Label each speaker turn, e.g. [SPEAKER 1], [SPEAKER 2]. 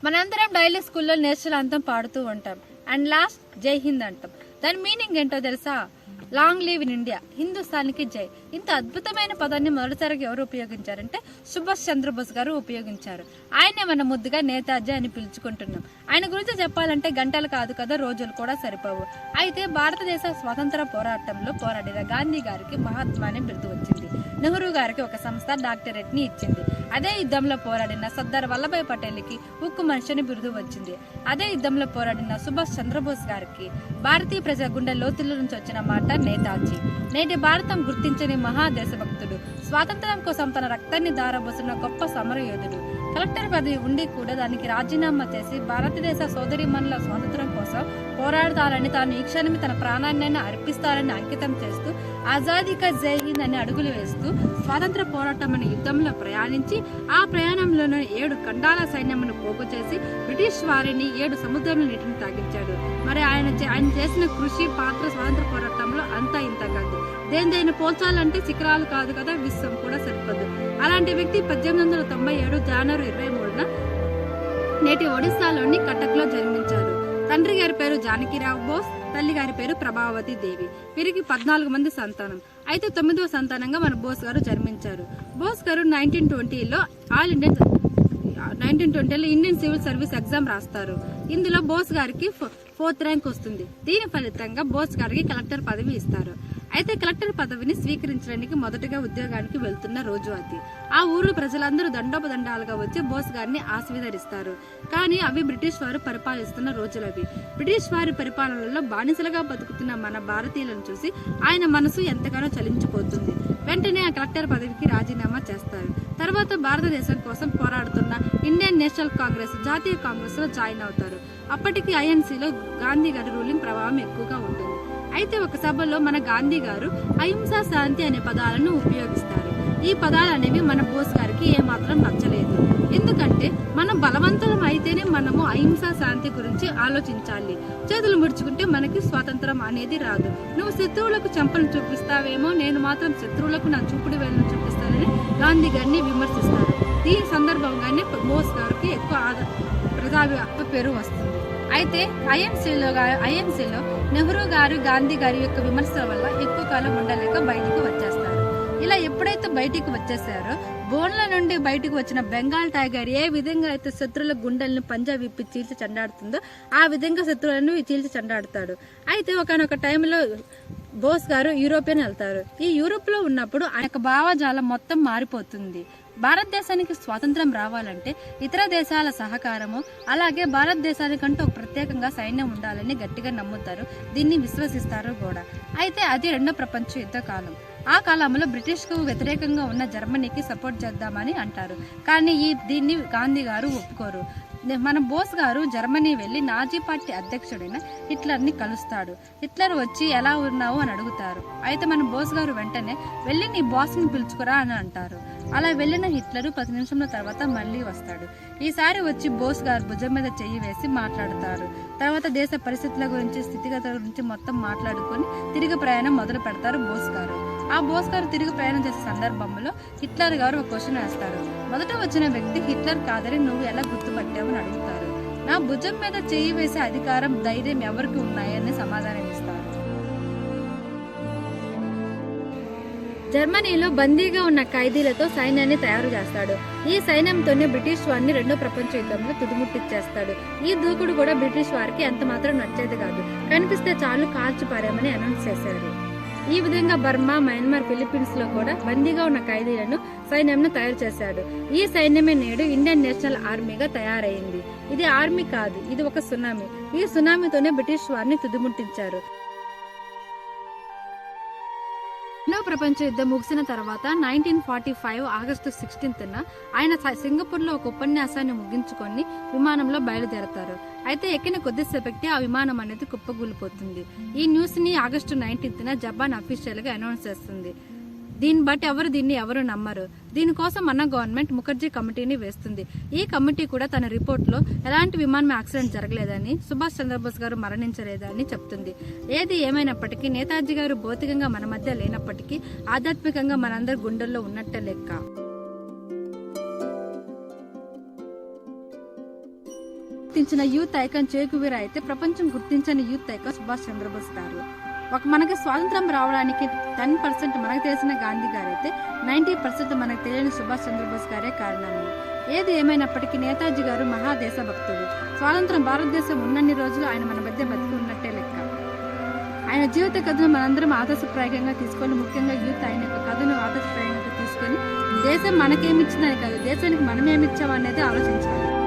[SPEAKER 1] మనందరం డైలీ స్కూల్లో నేషనల్ అంతం పాడుతూ ఉంటాం అండ్ లాస్ట్ జై హింద్ అంటాం. దాని మీనింగ్ ఏంటో తెలుసా? లాంగ్ లివ్ ఇన్ ఇండియా, హిందుస్థాన్కి జై. ఇంత అద్భుతమైన పదాన్ని మొదటిసారిగా ఎవరు ఉపయోగించారంటే సుభాష్ చంద్రబోస్ గారు ఉపయోగించారు. ఆయనే మన ముద్దుగా నేతాజీ అని పిలుచుకుంటున్నాం. ఆయన గురించి చెప్పాలంటే గంటలు కాదు కదా, రోజులు కూడా సరిపోవు. అయితే భారతదేశ స్వాతంత్ర పోరాటంలో పోరాడిన గాంధీ గారికి మహాత్మా అనే బిరుదు వచ్చింది. నెహ్రూ గారికి ఒక సంస్థ డాక్టరేట్ ని ఇచ్చింది. అదే యుద్ధంలో పోరాడిన సర్దార్ వల్లభాయ్ పటేల్కి ఉక్కు మనిషిని బిరుదు వచ్చింది. అదే యుద్ధంలో పోరాడిన సుభాష్ చంద్రబోస్ గారికి భారతీయ ప్రజల గుండె లోతుల నుంచి వచ్చిన మాట నేతాజీ. నేటి భారతం గుర్తించని మహాదేశభక్తుడు, స్వాతంత్ర్యం కోసం తన రక్తాన్ని దారబోసిన గొప్ప సమరయోధుడు. కలెక్టర్ పదవి ఉండి కూడా దానికి రాజీనామా చేసి భారతదేశ సోదరిమణుల స్వాతంత్ర్యం కోసం పోరాడతారని, తాను ఈ క్షణమే తన ప్రాణాన్ని అర్పిస్తారని అంకితం చేస్తూ ఆజాదీ కా జై హింద్ అని అడుగులు వేస్తూ స్వాతంత్ర పోరాటం అనే యుద్ధంలో ప్రయాణించి ఆ ప్రయాణంలోనే 7 ఖండాల సైన్యమును పోగు చేసి బ్రిటిష్ వారిని 7 సముద్రాల నీటిని తాగించాడు. మరి ఆయన చేసిన కృషి పాత్ర స్వాతంత్ర పోరాటంలో అంతా ఇంత కాదు. దేనిదైనా పోల్చాలంటే శిఖరాలు కాదు కదా, విశ్వం కూడా సరిపదు. అలాంటి వ్యక్తి 1897 జనవరి 23న నేటి ఒడిశాలోని కటక్లో జన్మించారు. తండ్రి గారి పేరు జానకిరావు బోస్, తల్లి గారి పేరు ప్రభావతి దేవి. వీరికి 14 మంది సంతానం. అయితే 9వ సంతానంగా మన బోస్ గారు జన్మించారు. బోస్ గారు 1920లో ఇండియన్ సివిల్ సర్వీస్ ఎగ్జామ్ రాస్తారు. ఇందులో బోస్ గారికి 4th ర్యాంక్ వస్తుంది. దీని ఫలితంగా బోస్ గారికి కలెక్టర్ పదవి ఇస్తారు. అయితే కలెక్టర్ పదవిని స్వీకరించడానికి మొదటగా ఉద్యోగానికి వెళ్తున్న రోజు అది. ఆ ఊరు ప్రజలందరూ దండోపదండాలుగా వచ్చి బోస్ గారిని ఆశీర్వదిస్తారు. కానీ అవి బ్రిటిష్ వారు పరిపాలిస్తున్న రోజులవి. బ్రిటిష్ వారి పరిపాలనలో బానిసలుగా బతుకుతున్న మన భారతీయులను చూసి ఆయన మనసు ఎంతగానో చలించిపోతుంది. వెంటనే ఆ కలెక్టర్ పదవికి రాజీనామా చేస్తారు. తర్వాత భారతదేశం కోసం పోరాడుతున్న ఇండియన్ నేషనల్ కాంగ్రెస్, జాతీయ కాంగ్రెస్ లో జాయిన్ అవుతారు. అప్పటికి ఐఎన్సీలో గాంధీ గారి రూలింగ్ ప్రభావం ఎక్కువగా ఉంటుంది. అయితే ఒక సభలో మన గాంధీ గారు అహింస, శాంతి అనే పదాలను ఉపయోగిస్తారు. ఈ పదాలు అనేవి మన బోస్ గారికి ఏమాత్రం నచ్చలేదు. ఎందుకంటే మనం బలవంతులం అయితేనే మనము అహింస, శాంతి గురించి ఆలోచించాలి. చేతులు ముడుచుకుంటే మనకి స్వాతంత్రం అనేది రాదు. నువ్వు శత్రువులకు చెంపలు చూపిస్తావేమో, నేను మాత్రం శత్రువులకు నా చూపుడు వేలను చూపిస్తానని గాంధీ గారిని విమర్శిస్తారు. దీని సందర్భంగానే బోస్ గారికి ఎక్కువ ప్రజావ్యాప్త పేరు వస్తుంది. అయితే ఐఎన్సీలో నెహ్రూ గారు గాంధీ గారి యొక్క విమర్శల వల్ల ఎక్కువ కాలం ఉండలేక బయటికి వచ్చేస్తారు. ఇలా ఎప్పుడైతే బయటికి వచ్చేసారో బోన్ల నుండి బయటకు వచ్చిన బెంగాల్ టైగర్ ఏ విధంగా అయితే శత్రువుల గుండెలను పంజా విప్పి చీల్చి చెండాడుతుందో ఆ విధంగా శత్రువులను చీల్చి చెండాడుతాడు. అయితే ఒకనొక టైంలో బోస్ గారు యూరోపియన్ వెళ్తారు. ఈ యూరోప్ లో ఉన్నప్పుడు ఆయన భావజాలం మొత్తం మారిపోతుంది. భారతదేశానికి స్వాతంత్రం రావాలంటే ఇతర దేశాల సహకారము, అలాగే భారతదేశానికంటూ ఒక ప్రత్యేకంగా సైన్యం ఉండాలని గట్టిగా నమ్ముతారు. దీన్ని విశ్వసిస్తారు కూడా. అయితే అది 2వ ప్రపంచ యుద్ధ కాలం. ఆ కాలంలో బ్రిటిష్ కు వ్యతిరేకంగా ఉన్న జర్మనీకి సపోర్ట్ చేద్దామని అంటారు. కానీ దీన్ని గాంధీ గారు ఒప్పుకోరు. మన బోస్ గారు జర్మనీ వెళ్లి నాజీ పార్టీ అధ్యక్షుడైన హిట్లర్ ని కలుస్తాడు. హిట్లర్ వచ్చి ఎలా ఉన్నావు అని అడుగుతారు. అయితే మన బోస్ గారు వెంటనే వెళ్లి నీ బాస్ ని పిలుచుకురా అని అంటారు. అలా వెళ్లిన హిట్లర్ 10 నిమిషంల తర్వాత మళ్లీ వస్తాడు. ఈసారి వచ్చి బోస్ గారు భుజం మీద చెయ్యి వేసి మాట్లాడతారు. తర్వాత దేశ పరిస్థితుల గురించి, స్థితిగతుల గురించి మొత్తం మాట్లాడుకుని తిరిగి ప్రయాణం మొదలు పెడతారు బోస్ గారు. ఆ బోస్ గారు తిరిగి ప్రయాణం చేసే సందర్భంలో హిట్లర్ గారు ఒక క్వశ్చన్ వేస్తారు. మొదట వచ్చిన వ్యక్తి హిట్లర్ కాదని నువ్వు ఎలా గుర్తుపట్టావు అని అడుగుతారు. నా భుజం మీద చెయ్యి వేసే అధికారం, ధైర్యం ఎవరికి ఉన్నాయని సమాధానం ఇస్తారు. జర్మనీలో బందీగా ఉన్న ఖైదీలతో సైన్యాన్ని తయారు చేస్తాడు. ఈ సైన్యంతోనే బ్రిటిష్ వారిని 2వ ప్రపంచ యుద్ధంలో తుదిముట్టిచ్చేస్తాడు. ఈ దూకుడు కూడా బ్రిటిష్ వారికి ఎంత మాత్రం నచ్చేది కాదు. కనిపిస్తే చాలు కాల్చి పారామని అనౌన్స్ చేశారు. ఈ విధంగా బర్మా, మయన్మార్, ఫిలిప్పీన్స్ లో కూడా బందీగా ఉన్న ఖైదీలను సైన్యంను తయారు చేశాడు. ఈ సైన్యమే నేడు ఇండియన్ నేషనల్ ఆర్మీగా తయారైంది. ఇది ఆర్మీ కాదు, ఇది ఒక సునామీ. ఈ సునామీతోనే బ్రిటిష్ వారిని తుదిముట్టించారు. 2వ ప్రపంచ యుద్ధం ముగిసిన తర్వాత 1945 ఆగస్టు 16న ఆయన సింగపూర్ లో ఒక ఉపన్యాసాన్ని ముగించుకొని విమానంలో బయలుదేరతారు. అయితే ఎక్కిన కొద్దిసేపటికి ఆ విమానం అనేది కుప్పగూలిపోతుంది. ఈ న్యూస్ ని ఆగస్టు 19న జపాన్ అఫీషియల్ గా అనౌన్స్ చేస్తుంది. దీన్ని బట్టి ఎవరు నమ్మరు. దీనికోసం మన గవర్నమెంట్ ముఖర్జీ కమిటీని వేస్తుంది. ఈ కమిటీ కూడా తన రిపోర్ట్ లో ఎలాంటి విమానం యాక్సిడెంట్ జరగలేదని, సుభాష్ చంద్రబోస్ గారు మరణించలేదని చెప్తుంది. ఏది ఏమైనప్పటికీ నేతాజీ గారు భౌతికంగా మన మధ్య లేనప్పటికీ ఆధ్యాత్మికంగా మనందరి గుండెల్లో ఉన్నట్టే లెక్క. గుర్తించిన యూత్ ఐకాన్ చేగువీర అయితే ప్రపంచం గుర్తించని యూత్ ఐకాన్ సుభాష్ చంద్రబోస్ గారు. మనకి స్వాతంత్రం రావడానికి 10% మనకు తెలిసిన గాంధీ గారు అయితే 90% మనకు తెలియని సుభాష్ చంద్రబోస్ గారే కారణము. ఏది ఏమైనప్పటికీ నేతాజీ గారు మహాదేశ భక్తుడు. స్వాతంత్రం భారతదేశం ఉన్నన్ని రోజులు ఆయన మన మధ్య బతికి ఉన్నట్టే లెక్క. ఆయన జీవిత కథను మనందరం ఆదర్శప్రాయంగా తీసుకొని, ముఖ్యంగా యూత్ ఆయన యొక్క కథను ఆదర్శప్రాయంగా తీసుకొని దేశం మనకేమిచ్చిందని కాదు, దేశానికి మనం ఏమిచ్చామనేది ఆలోచించాలి.